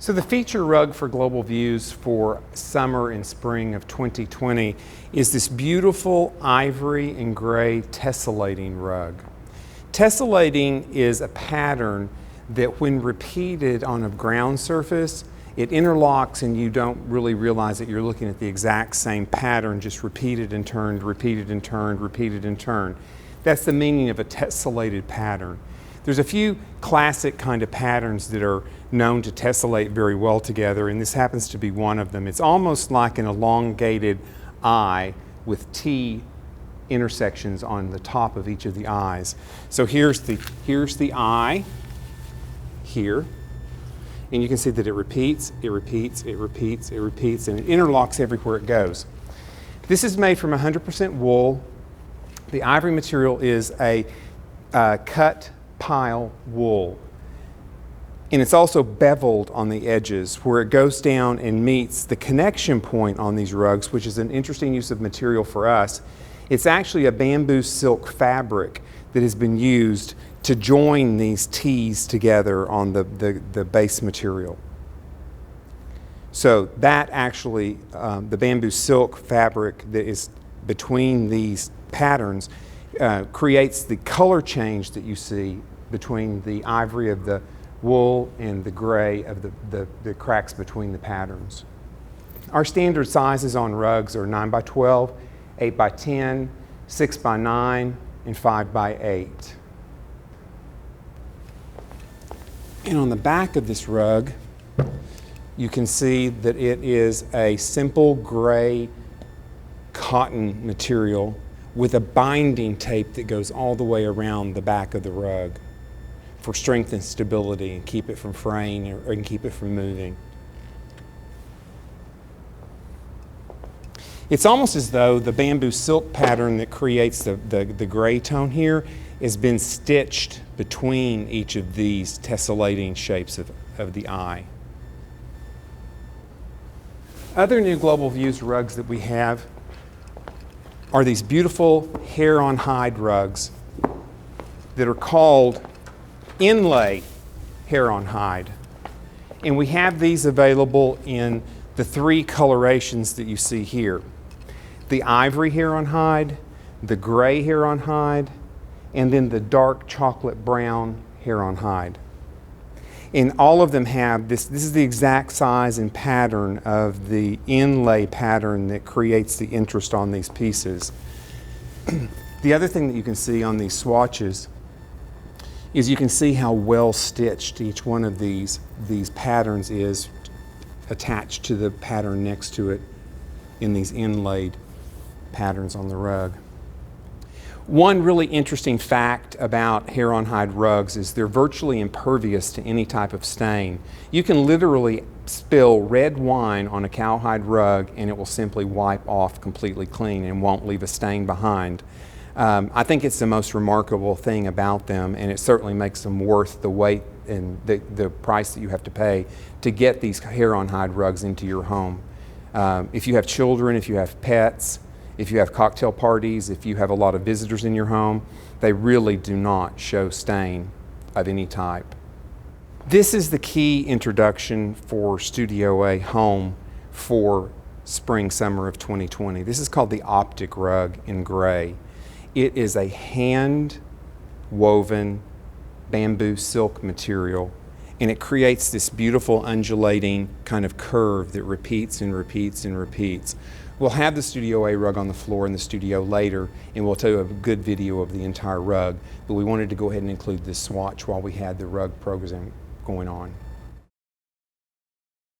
So the feature rug for Global Views for summer and spring of 2020 is this beautiful ivory and gray tessellating rug. Tessellating is a pattern that when repeated on a ground surface, it interlocks and you don't really realize that you're looking at the exact same pattern, just repeated and turned, repeated and turned, repeated and turned. That's the meaning of a tessellated pattern. There's a few classic kind of patterns that are known to tessellate very well together, and this happens to be one of them. It's almost like an elongated eye with T intersections on the top of each of the eyes. So here's the eye here, and you can see that it repeats, it repeats, it repeats, it repeats, and it interlocks everywhere it goes. This is made from 100% wool. The ivory material is a cut pile wool, and it's also beveled on the edges where it goes down and meets the connection point on these rugs, which is an interesting use of material for us. It's actually a bamboo silk fabric that has been used to join these T's together on the base material. So that actually, the bamboo silk fabric that is between these patterns creates the color change that you see between the ivory of the wool and the gray of the cracks between the patterns. Our standard sizes on rugs are 9 by 12, 8 by 10, 6 by 9, and 5 by 8. And on the back of this rug, you can see that it is a simple gray cotton material with a binding tape that goes all the way around the back of the rug for strength and stability and keep it from fraying or keep it from moving. It's almost as though the bamboo silk pattern that creates the gray tone here has been stitched between each of these tessellating shapes of the eye. Other new Global Views rugs that we have are these beautiful hair-on-hide rugs that are called Inlay Hair-on-Hide. And we have these available in the 3 colorations that you see here. The ivory hair-on-hide, the gray hair-on-hide, and then the dark chocolate brown hair-on-hide. And all of them have this is the exact size and pattern of the inlay pattern that creates the interest on these pieces. The other thing that you can see on these swatches is you can see how well stitched each one of these patterns is attached to the pattern next to it in these inlaid patterns on the rug. One really interesting fact about hair-on-hide rugs is they're virtually impervious to any type of stain. You can literally spill red wine on a cowhide rug and it will simply wipe off completely clean and won't leave a stain behind. I think it's the most remarkable thing about them, and it certainly makes them worth the weight and the price that you have to pay to get these hair-on-hide rugs into your home. If you have children, if you have pets, if you have cocktail parties, if you have a lot of visitors in your home, they really do not show stain of any type. This is the key introduction for Studio A home for spring, summer of 2020. This is called the OPTIC rug in gray. It is a hand-woven bamboo silk material, and it creates this beautiful undulating kind of curve that repeats and repeats and repeats. We'll have the Studio A rug on the floor in the studio later, and we'll tell you a good video of the entire rug, but we wanted to go ahead and include this swatch while we had the rug program going on.